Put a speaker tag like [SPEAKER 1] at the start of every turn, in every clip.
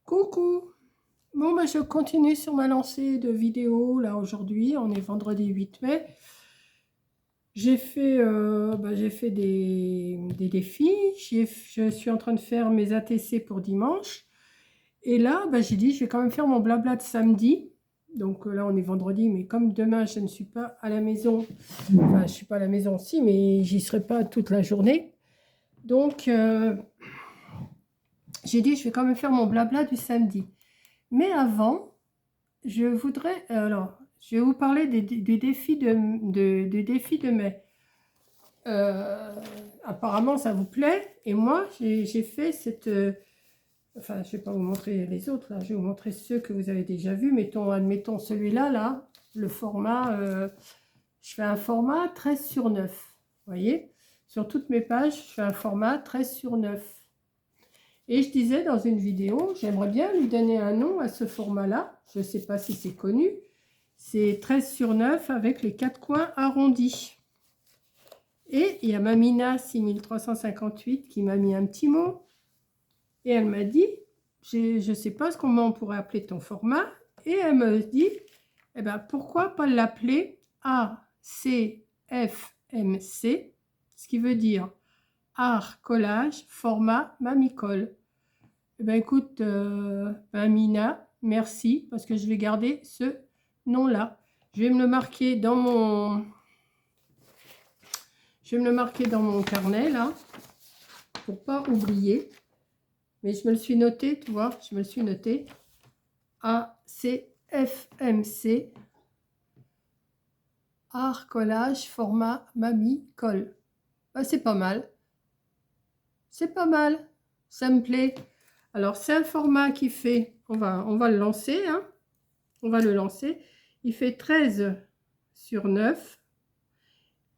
[SPEAKER 1] Coucou! Bon, bah, je continue sur ma lancée de vidéos. Là, aujourd'hui, on est vendredi 8 mai. J'ai fait des défis. Je suis en train de faire mes ATC pour dimanche. Et là, bah, j'ai dit, je vais quand même faire mon blabla de samedi. Donc là, on est vendredi, mais comme demain, je ne suis pas à la maison. Enfin, je ne suis pas à la maison aussi, mais j'y serai pas toute la journée. Donc, j'ai dit, je vais quand même faire mon blabla du samedi. Mais avant, je voudrais, je vais vous parler du défi du défi de mai. Apparemment, ça vous plaît. Et moi, j'ai fait enfin, je ne vais pas vous montrer les autres, là. Je vais vous montrer ceux que vous avez déjà vus. Admettons celui-là, là, le format, je fais un format 13 sur 9. Vous voyez? Sur toutes mes pages, je fais un format 13 sur 9. Et je disais dans une vidéo, j'aimerais bien lui donner un nom à ce format-là. Je ne sais pas si c'est connu. C'est 13 sur 9 avec les 4 coins arrondis. Et il y a Mamina 6358 qui m'a mis un petit mot. Et elle m'a dit, je ne sais pas comment on pourrait appeler ton format. Et elle me dit, eh ben, pourquoi pas l'appeler ACFMC, ce qui veut dire art collage format mamicole. Eh ben, écoute, Mamina, merci, parce que je vais garder ce nom-là. Je vais me le marquer dans mon... Je vais me le marquer dans mon carnet, là, pour pas oublier. Mais je me le suis noté, tu vois, je me le suis noté. ACFMC, art collage format mamie colle. Ben, c'est pas mal. C'est pas mal. Ça me plaît. Alors, c'est un format qui fait... On va le lancer, hein. On va le lancer. Il fait 13 sur 9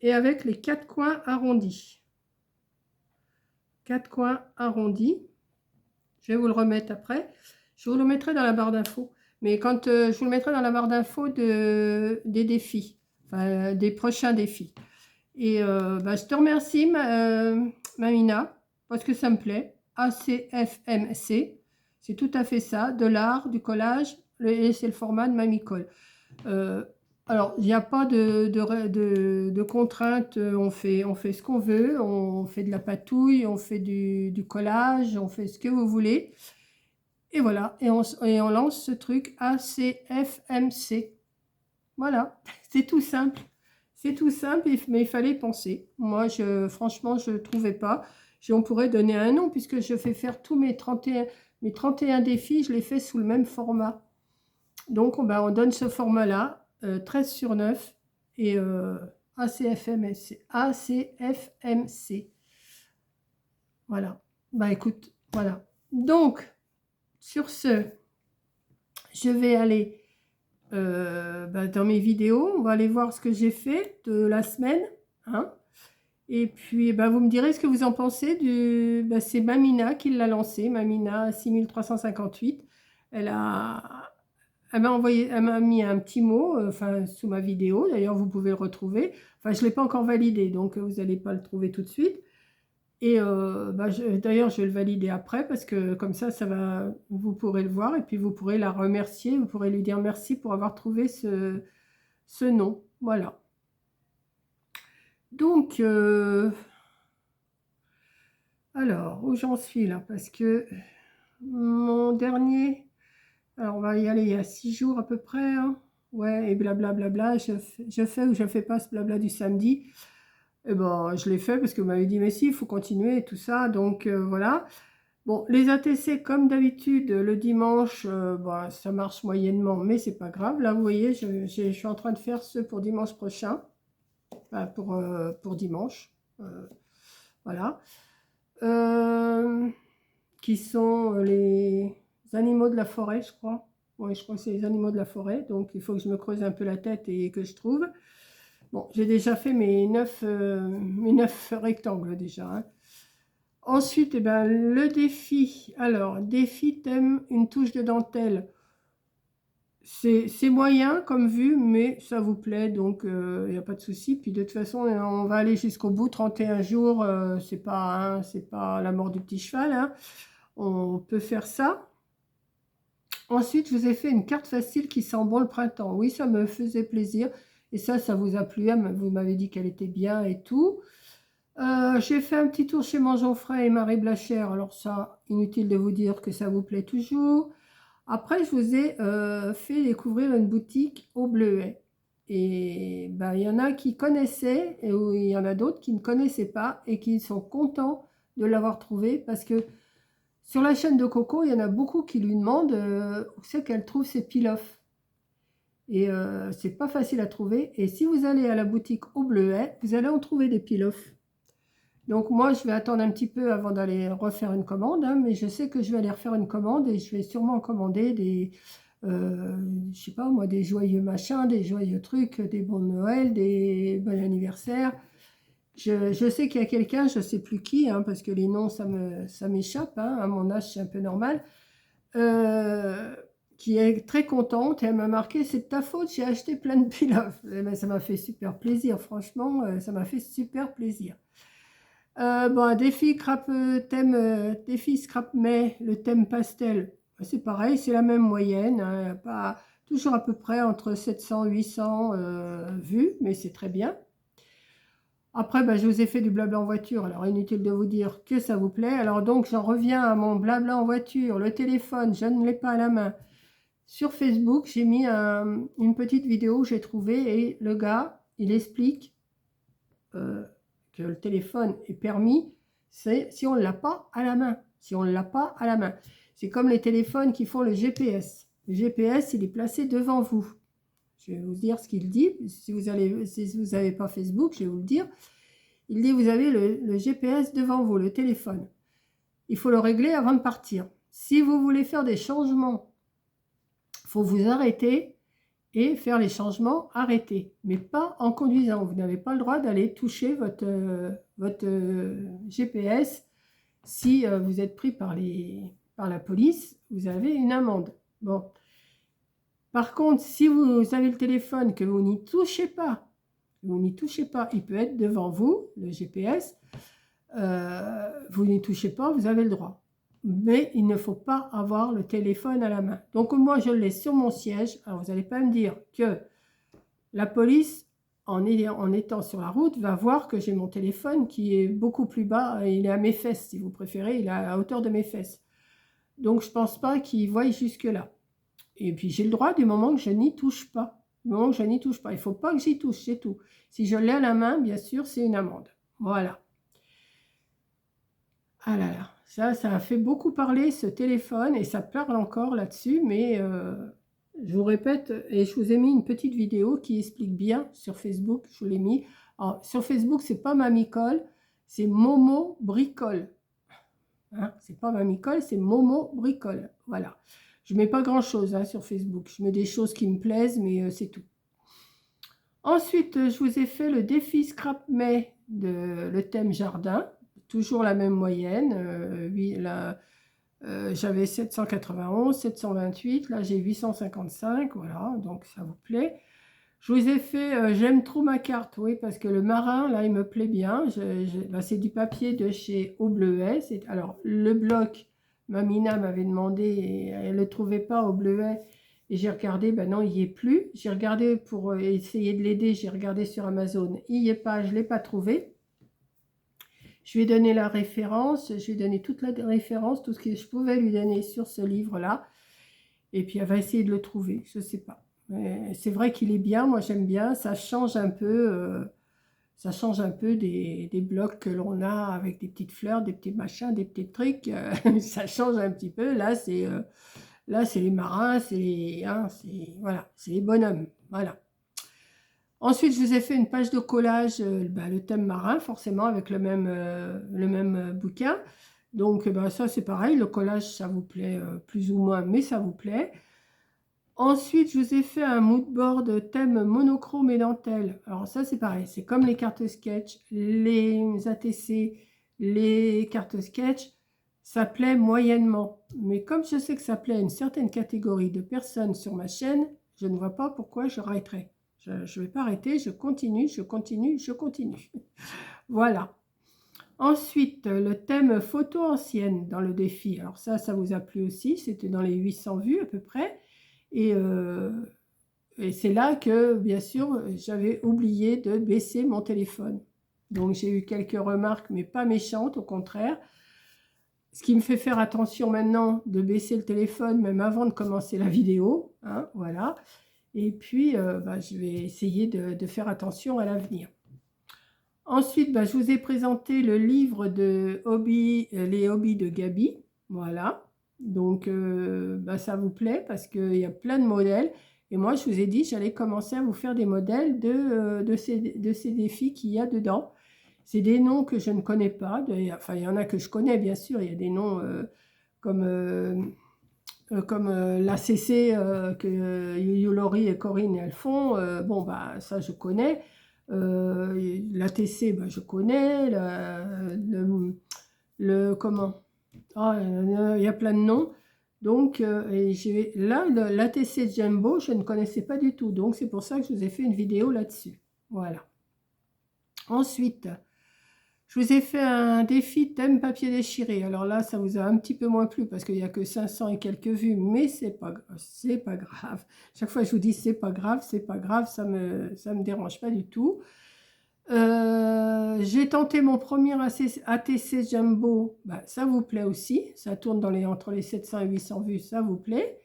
[SPEAKER 1] et avec les 4 coins arrondis. 4 coins arrondis. Je vais vous le remettre après. Je vous le mettrai dans la barre d'infos. Mais quand je vous le mettrai dans la barre d'infos des défis, enfin, des prochains défis. Et bah, je te remercie, Mamina, parce que ça me plaît. ACFMC, c'est tout à fait ça, de l'art, du collage, et c'est le format de Mamicole. Alors, il n'y a pas de contraintes, on fait ce qu'on veut, on fait de la patouille, on fait du collage, on fait ce que vous voulez. Et voilà, et on lance ce truc ACFMC. Voilà, c'est tout simple. C'est tout simple, mais il fallait y penser. Moi, franchement, je ne trouvais pas. On pourrait donner un nom, puisque je fais faire tous mes 31 défis, je les fais sous le même format. Donc, on donne ce format-là, 13 sur 9, et ACFMC. ACFMC. Voilà. Bah écoute, voilà. Donc, sur ce, je vais aller dans mes vidéos. On va aller voir ce que j'ai fait de la semaine. Hein. Et puis, vous me direz ce que vous en pensez. C'est Mamina qui l'a lancé, Mamina 6358. Elle m'a mis un petit mot sous ma vidéo. D'ailleurs, vous pouvez le retrouver. Enfin, je ne l'ai pas encore validé, donc vous n'allez pas le trouver tout de suite. Et d'ailleurs, je vais le valider après parce que comme ça vous pourrez le voir et puis vous pourrez la remercier. Vous pourrez lui dire merci pour avoir trouvé ce nom. Voilà. Donc, alors, où j'en suis là? Parce que mon dernier... Alors, on va y aller il y a 6 jours à peu près. Hein. Ouais, et blablabla. Je fais ou je ne fais pas ce blabla du samedi. Et ben, je l'ai fait parce que vous m'avez dit, mais si, il faut continuer et tout ça. Donc, voilà. Bon, les ATC, comme d'habitude, le dimanche, ça marche moyennement, mais c'est pas grave. Là, vous voyez, je suis en train de faire ceux pour dimanche prochain. Pour dimanche. Voilà. Qui sont les animaux de la forêt, je crois. Oui, je crois que c'est les animaux de la forêt. Donc, il faut que je me creuse un peu la tête et que je trouve. Bon, j'ai déjà fait mes 9 rectangles déjà. Hein. Ensuite, le défi. Alors, défi thème, une touche de dentelle. C'est moyen comme vue, mais ça vous plaît, donc il n'y a pas de souci. Puis de toute façon, on va aller jusqu'au bout. 31 jours, c'est pas la mort du petit cheval. Hein. On peut faire ça. Ensuite, je vous ai fait une carte facile qui sent bon le printemps. Oui, ça me faisait plaisir. Et ça vous a plu. Vous m'avez dit qu'elle était bien et tout. J'ai fait un petit tour chez Mangeonfray et Marie Blachère. Alors ça, inutile de vous dire que ça vous plaît toujours. Après, je vous ai fait découvrir une boutique au Bleuet. Et ben, il y en a qui connaissaient et il y en a d'autres qui ne connaissaient pas et qui sont contents de l'avoir trouvé parce que sur la chaîne de Coco, il y en a beaucoup qui lui demandent où c'est qu'elle trouve ses pilofs. Et c'est pas facile à trouver. Et si vous allez à la boutique au Bleuet, vous allez en trouver des pilofs. Donc moi, je vais attendre un petit peu avant d'aller refaire une commande, hein, mais je sais que je vais aller refaire une commande et je vais sûrement commander des, je sais pas moi, des joyeux machins, des joyeux trucs, des bons de Noël, des bons anniversaires. Je sais qu'il y a quelqu'un, je ne sais plus qui, hein, parce que les noms, ça m'échappe, hein, à mon âge, c'est un peu normal, euh, qui est très contente et elle m'a marqué, c'est de ta faute, j'ai acheté plein de pilafs. Eh ben, ça m'a fait super plaisir, franchement, ça m'a fait super plaisir. Bon, défi thème, défi scrap mai, le thème pastel, c'est pareil, c'est la même moyenne, hein, pas, toujours à peu près entre 700 et 800 vues, mais c'est très bien. Après, je vous ai fait du blabla en voiture, alors inutile de vous dire que ça vous plaît. Alors donc, j'en reviens à mon blabla en voiture, le téléphone, je ne l'ai pas à la main. Sur Facebook, j'ai mis une petite vidéo que j'ai trouvée et le gars, il explique que le téléphone est permis, c'est si on ne l'a pas à la main. Si on ne l'a pas à la main. C'est comme les téléphones qui font le GPS. Le GPS, il est placé devant vous. Je vais vous dire ce qu'il dit. Si vous n'avez pas Facebook, je vais vous le dire. Il dit, vous avez le GPS devant vous, le téléphone. Il faut le régler avant de partir. Si vous voulez faire des changements, il faut vous arrêter et faire les changements, arrêter. Mais pas en conduisant. Vous n'avez pas le droit d'aller toucher votre GPS. Si vous êtes pris par la police, vous avez une amende. Bon. Par contre, si vous avez le téléphone, que vous n'y touchez pas, il peut être devant vous, le GPS, vous n'y touchez pas, vous avez le droit. Mais il ne faut pas avoir le téléphone à la main. Donc moi, je l'ai sur mon siège. Alors, vous n'allez pas me dire que la police, en étant sur la route, va voir que j'ai mon téléphone qui est beaucoup plus bas. Il est à mes fesses, si vous préférez. Il est à la hauteur de mes fesses. Donc, je ne pense pas qu'il voie jusque-là. Et puis, j'ai le droit du moment que je n'y touche pas. Du moment que je n'y touche pas. Il ne faut pas que j'y touche, c'est tout. Si je l'ai à la main, bien sûr, c'est une amende. Voilà. Ah là là, ça a fait beaucoup parler ce téléphone et ça parle encore là-dessus, mais je vous répète, et je vous ai mis une petite vidéo qui explique bien sur Facebook, je vous l'ai mis. Alors, sur Facebook, c'est pas Mamicole, c'est Momo Bricole. Hein, c'est pas Mamicole, c'est Momo Bricole. Voilà. Je mets pas grand-chose hein, sur Facebook, je mets des choses qui me plaisent, mais c'est tout. Ensuite, je vous ai fait le défi Scrap May de le thème jardin. Toujours la même moyenne. J'avais 791, 728. Là, j'ai 855. Voilà, donc ça vous plaît. Je vous ai fait j'aime trop ma carte. Oui, parce que le marin, là, il me plaît bien. C'est du papier de chez Au Bleuet. Alors, le bloc, Mamina m'avait demandé et elle ne le trouvait pas au Bleuet. Et j'ai regardé, ben non, il n'y est plus. J'ai regardé pour essayer de l'aider. J'ai regardé sur Amazon. Il n'y est pas, je ne l'ai pas trouvé. Je lui ai donné la référence, je lui ai donné toute la référence, tout ce que je pouvais lui donner sur ce livre-là. Et puis, elle va essayer de le trouver, je ne sais pas. C'est vrai qu'il est bien, moi j'aime bien, ça change un peu des blocs que l'on a avec des petites fleurs, des petits machins, des petits trucs. Ça change un petit peu. Là, c'est les marins, voilà, c'est les bonhommes. Voilà. Ensuite, je vous ai fait une page de collage, le thème marin, forcément, avec le même bouquin. Donc, ça, c'est pareil. Le collage, ça vous plaît plus ou moins, mais ça vous plaît. Ensuite, je vous ai fait un mood board thème monochrome et dentelle. Alors, ça, c'est pareil. C'est comme les cartes sketch, les ATC, les cartes sketch. Ça plaît moyennement. Mais comme je sais que ça plaît à une certaine catégorie de personnes sur ma chaîne, je ne vois pas pourquoi je arrêterai. Je ne vais pas arrêter, je continue, je continue, je continue. Voilà. Ensuite, le thème photo ancienne dans le défi. Alors ça vous a plu aussi. C'était dans les 800 vues à peu près. Et c'est là que, bien sûr, j'avais oublié de baisser mon téléphone. Donc, j'ai eu quelques remarques, mais pas méchantes, au contraire. Ce qui me fait faire attention maintenant de baisser le téléphone, même avant de commencer la vidéo. Hein, voilà. Et puis, je vais essayer de faire attention à l'avenir. Ensuite, je vous ai présenté le livre de les hobbies de Gabi. Voilà. Donc, ça vous plaît parce qu'il y a plein de modèles. Et moi, je vous ai dit, j'allais commencer à vous faire des modèles de ces défis qu'il y a dedans. C'est des noms que je ne connais pas. Enfin, il y en a que je connais, bien sûr. Il y a des noms comme l'ACC que Yuyu, Laurie et Corinne elles font. Bon, ça, je connais. L'ATC, je connais. Comment? Ah, il y a plein de noms. Donc, là, l'ATC Jumbo, je ne connaissais pas du tout. Donc, c'est pour ça que je vous ai fait une vidéo là-dessus. Voilà. Ensuite, je vous ai fait un défi thème papier déchiré. Alors là, ça vous a un petit peu moins plu parce qu'il n'y a que 500 et quelques vues, mais c'est pas grave. Chaque fois, je vous dis c'est pas grave, ça me dérange pas du tout. J'ai tenté mon premier ATC Jumbo, ça vous plaît aussi, ça tourne entre les 700 et 800 vues, ça vous plaît.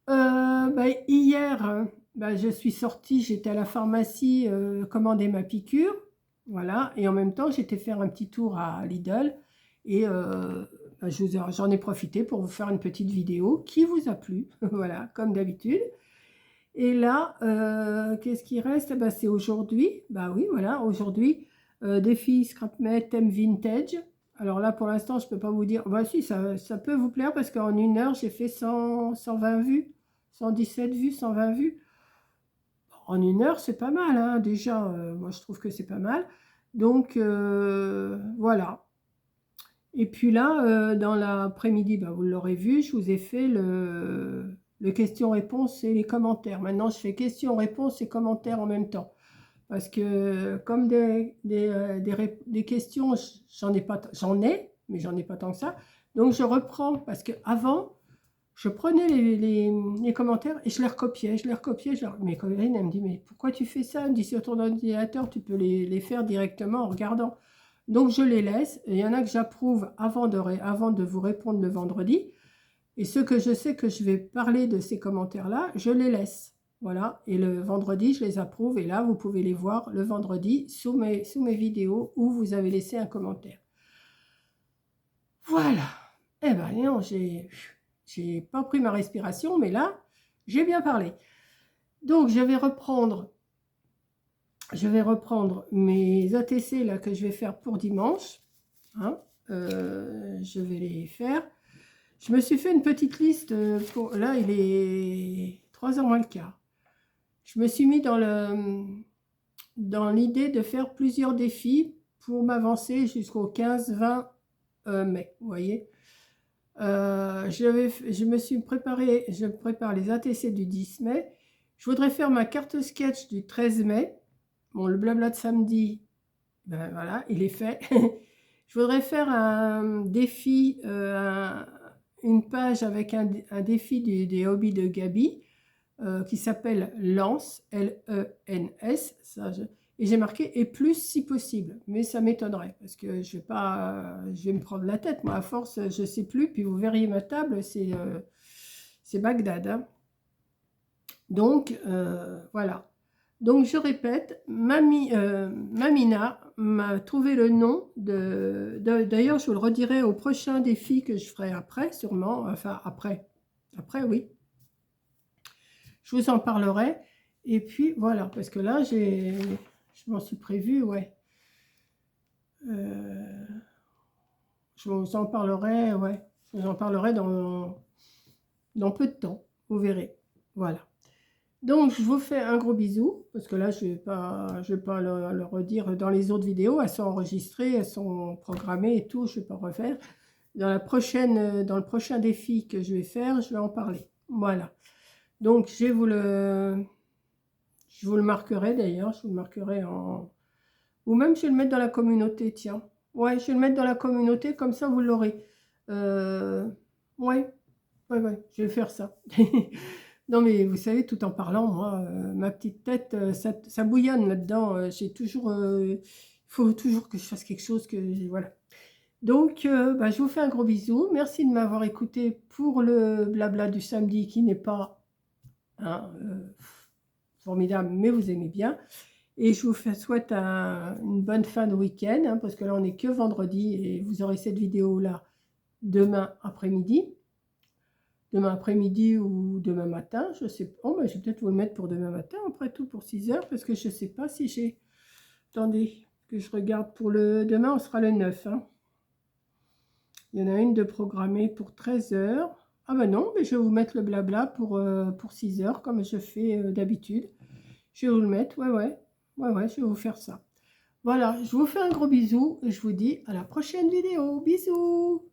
[SPEAKER 1] Hier, je suis sortie, j'étais à la pharmacie commander ma piqûre, voilà, et en même temps j'étais faire un petit tour à Lidl et j'en ai profité pour vous faire une petite vidéo qui vous a plu, voilà, comme d'habitude. Et là, qu'est-ce qui reste? C'est aujourd'hui. Oui, voilà, aujourd'hui, défi Scrapmet thème vintage. Alors là, pour l'instant, je ne peux pas vous dire. Si, ça peut vous plaire parce qu'en 1 heure, j'ai fait 120 vues, 117 vues, 120 vues. En 1 heure, c'est pas mal, hein, déjà. Moi, je trouve que c'est pas mal. Donc, voilà. Et puis là, dans l'après-midi, vous l'aurez vu, je vous ai fait le questions-réponses et les commentaires. Maintenant, je fais questions-réponses et commentaires en même temps. Parce que comme des questions, j'en ai, mais j'en ai pas tant que ça. Donc, je reprends parce qu'avant, je prenais les commentaires et je les recopiais. Mais Corinne, elle me dit, mais pourquoi tu fais ça? Elle me dit, sur ton ordinateur, tu peux les faire directement en regardant. Donc, je les laisse. Il y en a que j'approuve avant de vous répondre le vendredi. Et ceux que je sais que je vais parler de ces commentaires-là, je les laisse. Voilà. Et le vendredi, je les approuve. Et là, vous pouvez les voir le vendredi sous mes vidéos où vous avez laissé un commentaire. Voilà. Eh ben non, j'ai pas pris ma respiration, mais là, j'ai bien parlé. Donc, je vais reprendre mes ATC là, que je vais faire pour dimanche. Hein. Je vais les faire. Je me suis fait une petite liste. Là, il est 3h moins le quart. Je me suis mis dans l'idée de faire plusieurs défis pour m'avancer jusqu'au 15-20 mai. Vous voyez, je me suis préparé. Je prépare les ATC du 10 mai. Je voudrais faire ma carte sketch du 13 mai. Bon, le blabla de samedi, voilà, il est fait. Je voudrais faire un défi, une page avec un défi des hobbies de Gabi qui s'appelle Lens, L-E-N-S. Et j'ai marqué « et plus si possible ». Mais ça m'étonnerait parce que je vais me prendre la tête. Moi, à force, je ne sais plus. Puis vous verriez ma table, c'est Bagdad. Hein. Donc, voilà. Donc, je répète, Mamina m'a trouvé le nom d'ailleurs, je vous le redirai au prochain défi que je ferai après, sûrement. Enfin, après, oui. Je vous en parlerai. Et puis, voilà, parce que là, je m'en suis prévu, ouais. Je vous en parlerai, ouais. Je vous en parlerai dans peu de temps. Vous verrez. Voilà. Donc, je vous fais un gros bisou, parce que là, je vais pas le redire dans les autres vidéos. Elles sont enregistrées, elles sont programmées et tout, je ne vais pas refaire. Dans le prochain défi que je vais faire, je vais en parler. Voilà. Donc, je vous le marquerai d'ailleurs, je vous le marquerai en... Ou même, je vais le mettre dans la communauté, tiens. Ouais, je vais le mettre dans la communauté, comme ça vous l'aurez. Euh, ouais, ouais, je vais faire ça. Non, mais vous savez, tout en parlant, moi, ma petite tête, ça bouillonne là-dedans. J'ai toujours, il faut toujours que je fasse quelque chose, voilà. Donc, bah, je vous fais un gros bisou. Merci de m'avoir écouté pour le blabla du samedi qui n'est pas hein, formidable, mais vous aimez bien. Et je vous souhaite une bonne fin de week-end, hein, parce que là, on n'est que vendredi et vous aurez cette vidéo-là demain après-midi. Demain après-midi ou demain matin, je sais pas. Oh, bah, je vais peut-être vous le mettre pour demain matin, après tout, pour 6 heures, parce que je ne sais pas si j'ai... Attendez, que je regarde pour le... Demain, on sera le 9. Hein. Il y en a une de programmée pour 13 heures. Ah ben non, mais je vais vous mettre le blabla pour 6 heures, comme je fais d'habitude. Je vais vous le mettre, ouais, je vais vous faire ça. Voilà, je vous fais un gros bisou et je vous dis à la prochaine vidéo. Bisous!